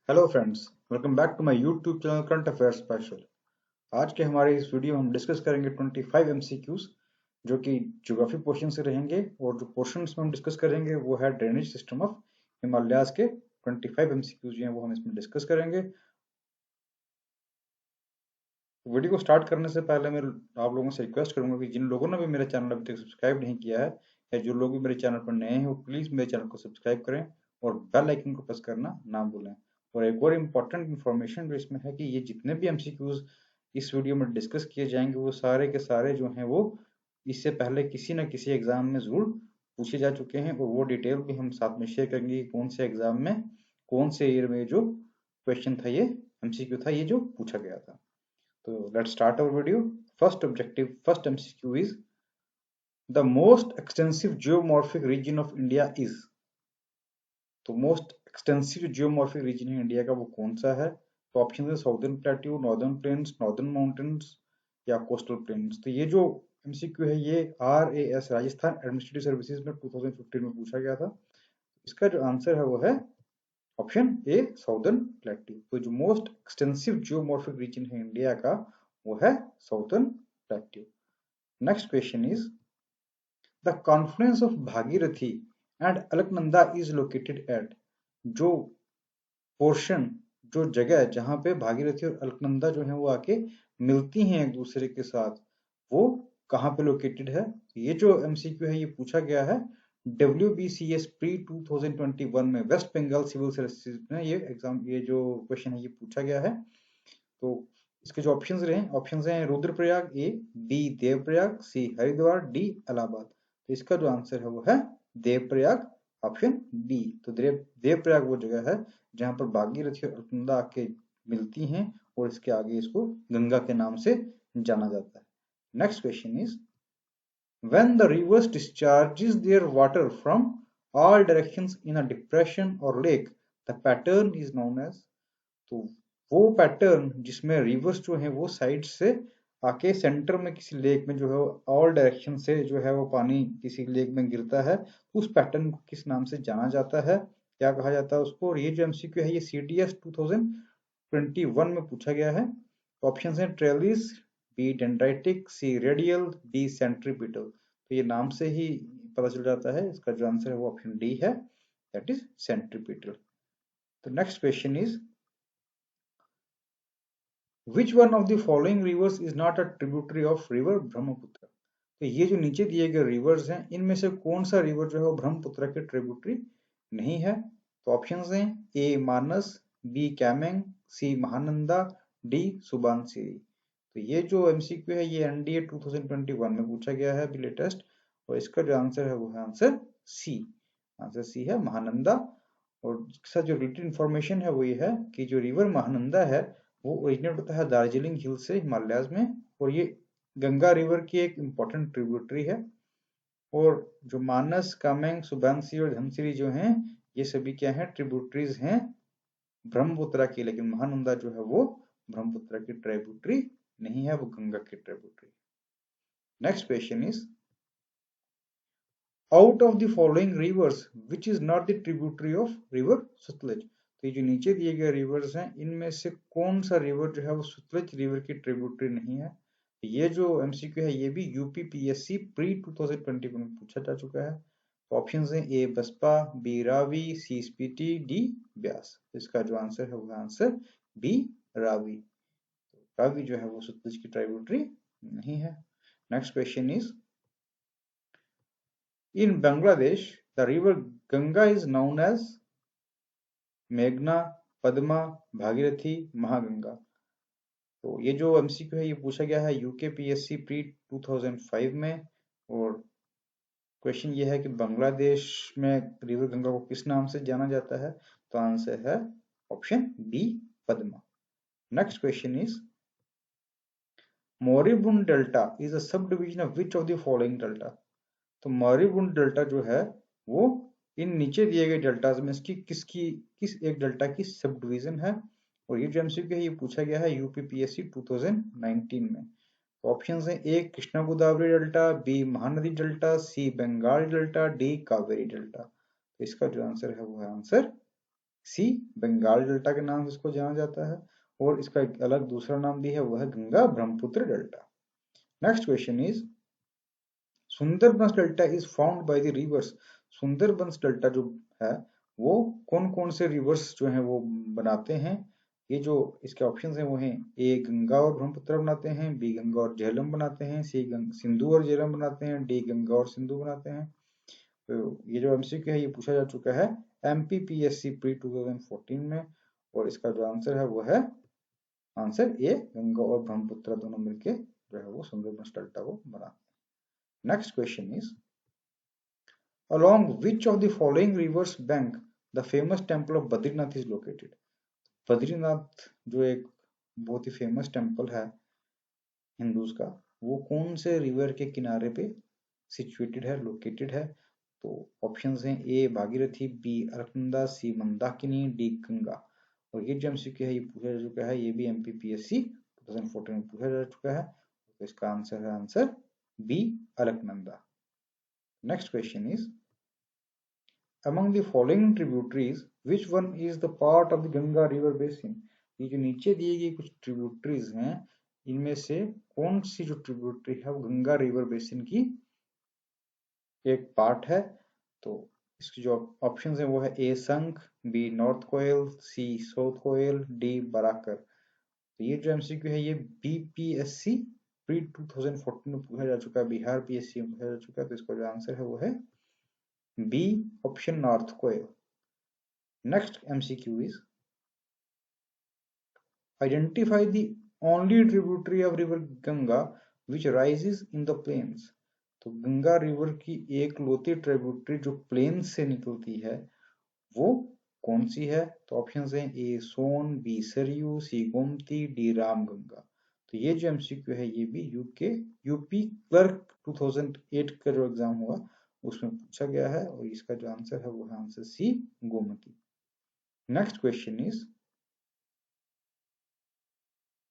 Hello friends, welcome back to my YouTube channel current affairs special. आज के हमारे इस वीडियो में हम डिस्कस करेंगे 25 एमसीक्यूज जो कि ज्योग्राफी पोर्शन से रहेंगे। और जो पोर्शन में हम डिस्कस करेंगे वो है ड्रेनेज सिस्टम ऑफ हिमालयाज के 25 एमसीक्यूज जो हैं वो हम इसमें डिस्कस करेंगे। वीडियो को स्टार्ट करने से पहले मैं आप लोगों से रिक्वेस्ट करूंगा कि जिन लोगों ने भी मेरा चैनल अभी तक सब्सक्राइब नहीं किया है या जो लोग भी मेरे चैनल पर नए हैं वो प्लीज मेरे चैनल को सब्सक्राइब करें और बेल आइकन को प्रेस करना ना भूलें। और एक और इम्पोर्टेंट इन्फॉर्मेशन जो इसमें है कि ये जितने भी एमसीक्यूज इस वीडियो में डिस्कस किए जाएंगे वो सारे के सारे जो हैं वो इससे पहले किसी न किसी एग्जाम में जरूर पूछे जा चुके हैं और वो डिटेल भी हम साथ में शेयर करेंगे कि कौन से एग्जाम में कौन से ईयर में जो क्वेश्चन था, ये एमसीक्यू था, ये जो पूछा गया था। So let's start our video. First objective, first MCQ is the most extensive geomorphic region of India is. तो मोस्ट एक्सटेंसिव जियोमॉर्फिक रीजन है इंडिया का वो कौन सा है? तो ऑप्शन है southern plateau, northern plains, northern mountains या कोस्टल प्लेन्स। तो ये जो एमसीक्यू है ये RAS राजस्थान एडमिनिस्ट्रेटिव सर्विसेज में 2015 में पूछा गया था। इसका जो आंसर है वो है ऑप्शन ए साउदर्न प्लेट्यू। तो जो मोस्ट एक्सटेंसिव जियोमॉर्फिक रीजन है इंडिया का वो है southern plateau. Next question is the Confluence of Bhagirathi and Alaknanda is located at. जो पोर्शन, जो जगह जहां पे भागीरथी और अलकनंदा जो है वो आके मिलती हैं एक दूसरे के साथ, वो कहाँ पे लोकेटेड है? ये जो एमसीक्यू है ये पूछा गया है WBCS प्री 2021 में वेस्ट बंगाल सिविल सर्विसेज में। ये जो क्वेश्चन है ये पूछा गया है। तो इसके जो ऑप्शंस हैं रुद्रप्रयाग ए, बी देवप्रयाग, सी हरिद्वार, डी इलाहाबाद। तो इसका जो आंसर है वो है देवप्रयाग, ऑप्शन बी। तो देवप्रयाग वो जगह है जहां पर भागीरथी और अलकनंदा आके मिलती हैं और इसके आगे इसको गंगा के नाम से जाना जाता है। Next question is when the rivers discharges their water from all directions in a depression or lake, the pattern is known as। तो वो पैटर्न जिसमें रिवर्स जो है वो साइड से आके सेंटर में किसी लेक में जो है ऑल डायरेक्शन से जो है वो पानी किसी लेक में गिरता है, उस पैटर्न को किस नाम से जाना जाता है, क्या कहा जाता है उसको? और ये जो एमसीक्यू है ये CDS 2021 में पूछा गया है। ऑप्शन है ट्रेलिस, बी डेंड्राइटिक, सी रेडियल, डी सेंट्रीपिटल। तो ये नाम से ही पता चल जाता है, इसका जो आंसर है वो ऑप्शन डी है, दैट इज सेंट्रीपिटल। तो next question is Which one of the following rivers is not a tributary of river Brahmaputra? तो ये जो नीचे दिए गए रिवर्स हैं इनमें से कौन सा रिवर जो है वो ब्रह्मपुत्र के ट्रिब्यूटरी नहीं है? तो ऑप्शंस हैं ए मानस, बी कैमेंग, सी महानंदा, डी सुबानसिरी। तो ये जो एमसीक्यू है ये NDA 2021 में पूछा गया है अभी लेटेस्ट, और इसका जो आंसर है वो है आंसर सी। आंसर सी है महानंदा। और इसका जो रिलेटेड इंफॉर्मेशन है वो ये है कि जो रिवर महानंदा है वो ओरिजिनेट होता है दार्जिलिंग हिल से हिमालयाज में, और ये गंगा रिवर की एक इम्पोर्टेंट ट्रिब्यूटरी है। और जो मानस, कामेंग, सुबनसिरी और धनसिरी जो हैं ये सभी क्या हैं? ट्रिब्यूटरीज हैं ब्रह्मपुत्र की, लेकिन महानंदा जो है वो ब्रह्मपुत्र की ट्रिब्यूटरी नहीं है, वो गंगा की tributary. Next question is out of the following reverse which is not the tributary of river Sutlej. तो ये जो नीचे दिए गए रिवर्स हैं इनमें से कौन सा रिवर जो है वो सतलज रिवर की ट्रिब्यूटरी नहीं है? ये जो एमसीक्यू है ये भी यूपीपीएससी प्री 2020 में पूछा जा चुका है। ऑप्शन है ए बसपा, बी रावी, सी स्पीति, डी ब्यास। इसका जो आंसर है वो आंसर बी रावी। रावी जो है वो सतलज की ट्रिब्यूटरी नहीं है। Next question is In Bangladesh, the river Ganga is known as मेघना, पद्मा, भागीरथी, महागंगा। तो ये जो एमसीक्यू है ये पूछा गया है यूकेपीएससी प्री 2005 में, और क्वेश्चन ये है कि बांग्लादेश में रिवर गंगा को किस नाम से जाना जाता है? तो आंसर है option B Padma. Next question is moribund delta is a subdivision of which of the following delta. तो मोरिबुंड डेल्टा जो है वो इन नीचे दिए गए डेल्टाज में इसकी किस एक डेल्टा की सब डिवीजन है? और ये जो एमसीक्यू है ये पूछा गया है यूपीपीएससी 2019 में। ऑप्शन है A Krishna Godavari delta, B Mahanadi delta, C Bengal delta, D Kaveri delta. तो इसका जो आंसर है वो है आंसर सी बंगाल डेल्टा के नाम से इसको जाना जाता है, और इसका एक अलग दूसरा नाम भी है, वह है Ganga Brahmaputra delta. Next question is Sundarbans delta is found by the reverse. Sundarbans delta जो है वो कौन कौन से रिवर्स जो है वो बनाते हैं? ये जो इसके ऑप्शंस हैं वो हैं, ए गंगा और ब्रह्मपुत्र बनाते हैं, बी गंगा और झेलम बनाते हैं, सी सिंधु और झेलम बनाते हैं, डी गंगा और सिंधु बनाते हैं। तो ये जो एमसीक्यू है ये पूछा जा चुका है एमपीपीएससी प्री 2014 में, और इसका जो आंसर है वो है आंसर ए गंगा और ब्रह्मपुत्र दोनों मिलके जो है वो सुंदरबंस डेल्टा को बनाते हैं। Next question is along which of the following rivers bank the famous temple of Badrinath is located? Badrinath जो एक बहुत ही फेमस टेम्पल है हिंदूज का, वो कौन से रिवर के किनारे पे सिचुएटेड है, लोकेटेड है? तो ऑप्शंस हैं, ए भागीरथी, बी अलकनंदा, सी मंदाकिनी, डी गंगा। और ये जो एमसीक्यू है ये पूछा जा चुका है, ये भी एमपीपीएससी 2014 में पूछा जा चुका है, तो इसका आंसर है answer B Alaknanda. Next question is among the following tributaries which one is the part of the Ganga river basin? ये जो नीचे दिए गए कुछ ट्रिब्यूटरीज हैं, इनमें से कौन सी जो ट्रिब्यूटरी है वो गंगा रिवर बेसिन की एक पार्ट है? तो इसकी जो ऑप्शंस हैं वो है, ए संख, बी नॉर्थ कोयल, सी साउथ कोयल, डी बराकर। तो ये जो एमसीक्यू है ये बीपीएससी प्री 2014 में पूछा जा चुका है, बिहार पीएससी में पूछा जा चुका है, तो इसका जो आंसर है वो है B option North Koel. Next MCQ is identify the only tributary of river Ganga which rises in the plains। तो गंगा रिवर की एक लौती ट्रिब्यूटरी जो प्लेन्स से निकलती है वो कौन सी है? तो ऑप्शंस हैं, ए सोन, बी सरयू, सी गोमती, डी रामगंगा। तो ये जो एमसीक्यू है ये भी यूपी क्लर्क 2008 का जो एग्जाम हुआ उसमें पूछा गया है, और इसका जो आंसर है वो है answer C Gomti. Next question is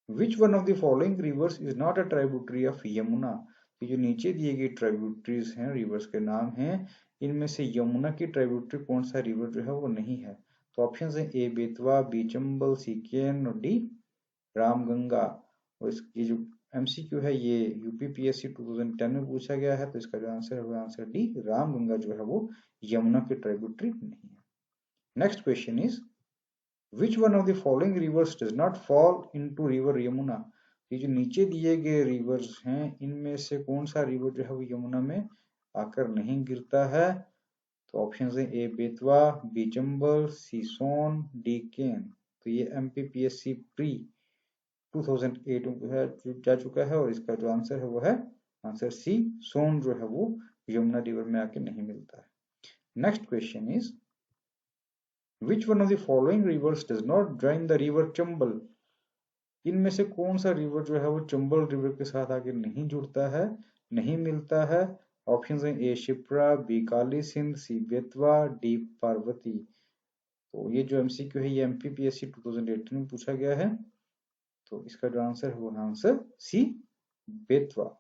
Which one of the following rivers is not a tributary of Yamuna? ये जो नीचे दिए गए ट्राइब्यूटरीज हैं, रिवर्स के नाम हैं, इनमें से यमुना की ट्राइब्यूटरी कौन सा रिवर जो है वो नहीं है? तो ऑप्शन है, ए बेतवा, बी चंबल, सी केन और डी रामगंगा। और ये जो एमसीक्यू है ये यूपीपीएससी 2010 में पूछा गया है, तो इसका जो आंसर है वो आंसर डी रामगंगा जो है वो यमुना की ट्राइब्यूटरी नहीं है। Next question is Which one of the following rivers does not fall into river Yamuna? ये जो नीचे दिए गए रिवर्स हैं इनमें से कौन सा रिवर जो है वो यमुना में आकर नहीं गिरता है? तो ऑप्शन है, ए बेतवा, बी चंबल, सी सोन, डी केन। तो ये एमपीपीएससी प्री 2008 में जा चुका है, और इसका जो आंसर है वो है आंसर सी सोन जो है वो यमुना रिवर में आके नहीं मिलता है। Next question is Which one of the following rivers does not join the river Chambal? इनमें से कौन सा रिवर जो है वो चंबल रिवर के साथ आके नहीं जुड़ता है, नहीं मिलता है? ऑप्शन है, ए शिप्रा, बी काली सिंध, सी बेतवा, डी पार्वती। तो ये जो एमसीक्यू है ये एमपीपीएससी 2018 में पूछा गया है, तो इसका जो आंसर है वो answer C Betwa.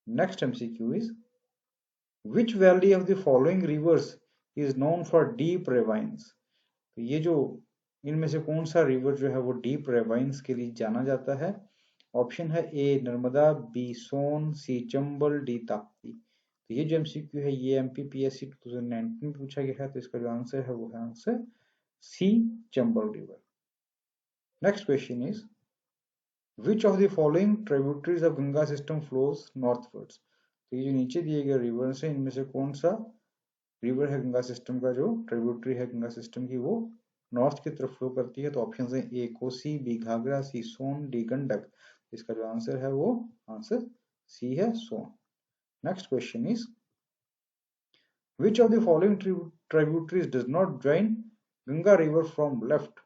Next MCQ is which valley of the following rivers is known for deep ravines? तो ये जो इनमें से कौन सा रिवर जो है वो डीप रेवाइन्स के लिए जाना जाता है? ऑप्शन है, ए नर्मदा, बी सोन, सी चंबल, डी ताप्ती। तो ये जो एमसीक्यू है ये एमपीपीएससी 2019 में पूछा गया है, तो इसका जो आंसर है वो है answer C Chambal river. Next question is which of the following tributaries of Ganga system flows northwards? तो ये जो नीचे दिए गए रिवर्स है इनमें से कौन सा रिवर है गंगा सिस्टम का जो ट्रिब्यूटरी है गंगा सिस्टम की वो नॉर्थ की तरफ फ्लो करती है? तो ऑप्शन है, A Kosi, B Ghaghara, C Son, D Gandak. इसका जो आंसर है वो आंसर सी है Son. Next question is which of the following tributaries does not join Ganga river from left?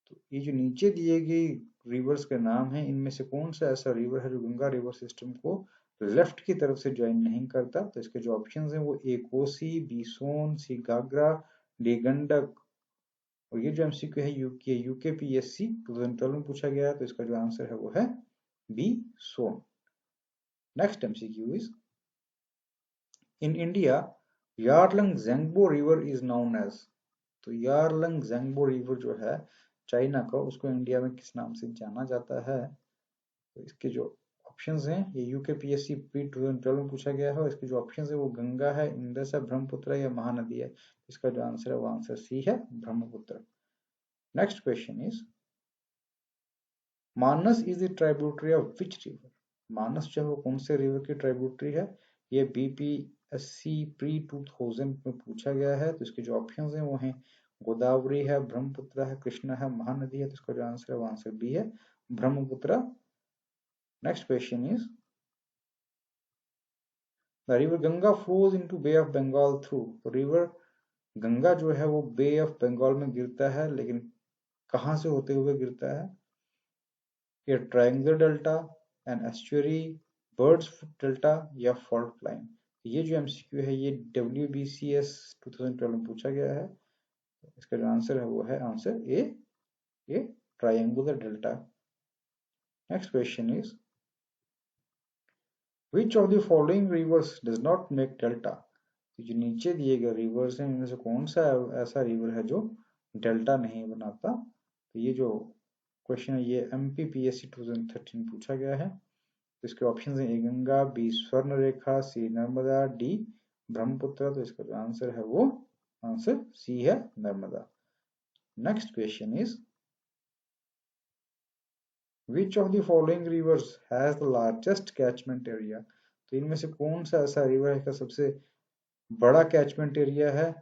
तो ये जो नीचे दिए गए रिवर्स के नाम हैं इनमें से कौन सा ऐसा रिवर है जो गंगा रिवर सिस्टम को लेफ्ट की तरफ से ज्वाइन नहीं करता? तो इसके जो ऑप्शंस हैं वो, ए कोसी, बी सोन, सी घाघरा, डी गंडक। और ये जो एमसीक्यू है यूकेपीएससी 2012 में पूछा गया है, तो इसका जो आंसर है वो है B Son. Next MCQ is in India Yarlung Zangbo river is known as? तो यारलंग ज़ेंगबो रिवर जो है चाइना का, उसको इंडिया में किस नाम से जाना जाता है? तो इसके जो ऑप्शंस हैं, ये यूकेपीएससी प्री 2012 में पूछा गया है, और इसके जो ऑप्शंस है वो गंगा है, इंडस है, ब्रह्मपुत्र है या महानदी है। इसका जो आंसर है वो आंसर सी है, Brahmaputra. Next question is, Manas is the tributary of which river? Manas जो है वो कौन से रिवर की ट्राइब्यूटरी है? ये बीपीएससी प्री 2000 में पूछा गया है। तो इसके जो ऑप्शंस हैं वो हैं गोदावरी है, ब्रह्मपुत्र है, कृष्णा है, महानदी है। तो इसका जो आंसर है वो आंसर बी है, Brahmaputra. Next question is, the river Ganga flows into Bay of Bengal through. तो रिवर गंगा जो है वो बे ऑफ बंगाल में गिरता है, लेकिन कहां से होते हुए गिरता है? ये triangular delta, an estuary, birds delta या फॉल्ट लाइन। ये जो एमसीक्यू है ये WBCS 2012 में पूछा गया है। इसका जो आंसर है वो है आंसर ए, ये triangular delta. Next question is, which of the following reverse does not make delta? जो नीचे दिए गए रिवर्स हैं इनमें से कौन सा ऐसा रिवर है जो डेल्टा नहीं बनाता? तो ये जो क्वेश्चन है ये MPPSC 2013 पूछा गया है। तो इसके ऑप्शन है, ए गंगा, बी स्वर्ण रेखा, सी नर्मदा, डी ब्रह्मपुत्र। तो इसका जो आंसर है वो आंसर सी है, Narmada. Next question is, which of the following reverse has the largest catchment area? तो इनमें से कौन सा ऐसा रिवर है का सबसे बड़ा कैचमेंट एरिया है,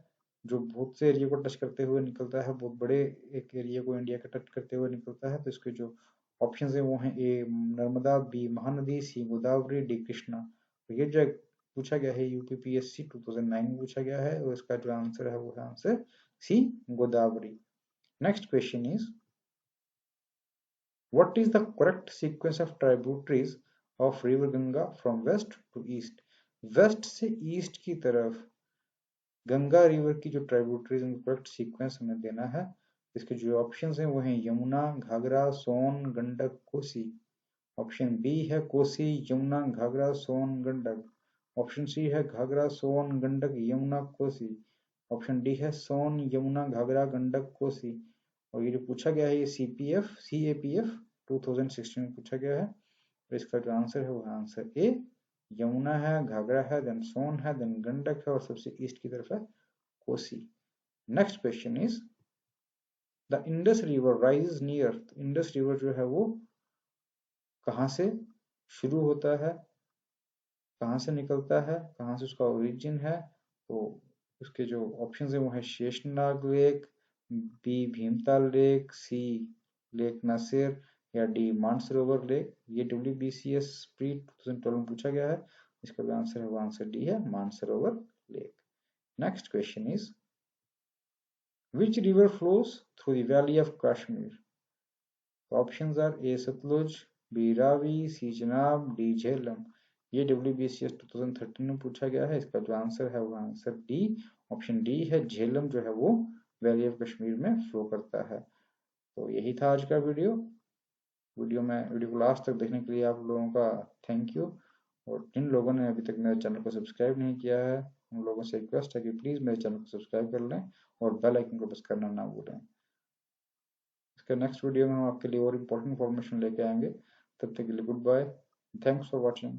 जो बहुत से एरिया को टच करते हुए निकलता है, बहुत बड़े एक एरिया को इंडिया का टच करते हुए निकलता है? तो इसके जो ऑप्शन है वो है, ए नर्मदा, बी महानदी, सी गोदावरी, डी कृष्णा। तो ये जो पूछा गया है यूपीपीएससी 2009 में पूछा गया है, और इसका जो आंसर है वो है answer C, Godavari. Next question is, what is the correct sequence of tributaries of river Ganga from west to east? West से ईस्ट की तरफ गंगा रिवर की जो ट्राइब्यूटरीज उनका करेक्ट सीक्वेंस हमें देना है। इसके जो ऑप्शंस हैं वो हैं यमुना, घाघरा, सोन, गंडक, कोसी। ऑप्शन बी है कोसी, यमुना, घाघरा, सोन, गंडक। ऑप्शन सी है घाघरा, सोन, गंडक, यमुना, कोसी। ऑप्शन डी है सोन, यमुना, घाघरा, गंडक, कोसी। और ये जो पूछा गया है ये CAPF 2016 में पूछा गया है। तो इसका जो आंसर है वो है आंसर ए, यमुना है, घाघरा है, देन सोन है, देन गंडक है, और सबसे ईस्ट की तरफ है Kosi. Next question is, the Indus river rise near. Indus river जो है वो कहां से शुरू होता है, कहां से निकलता है, कहां से उसका ओरिजिन है? तो उसके जो ऑप्शन है वो है Sheshnag lake, B Bhimtal lake, C lake Nasser, या डी मानसरोवर लेक। ये WBCS प्री 2012 में पूछा गया है। इसका जो आंसर है वो आंसर डी है, Mansarovar lake. Next question is, which river flows through the valley of Kashmir? The options are A Sutlej, B Ravi, C Chenab, D Jhelum. ये WBCS 2013 में पूछा गया है। इसका जो आंसर है वो आंसर डी, ऑप्शन डी है, झेलम जो है वो वैली ऑफ कश्मीर में फ्लो करता है। तो यही था आज का वीडियो को लास्ट तक देखने के लिए आप लोगों का थैंक यू। और जिन लोगों ने अभी तक मेरे चैनल को सब्सक्राइब नहीं किया है उन लोगों से रिक्वेस्ट है कि प्लीज़ मेरे चैनल को सब्सक्राइब कर लें और बेल आइकन को प्रेस करना ना भूलें। इसके नेक्स्ट वीडियो में हम आपके लिए और इम्पोर्टेंट इन्फॉर्मेशन लेके आएंगे। तब तक के लिए goodbye, thanks for watching.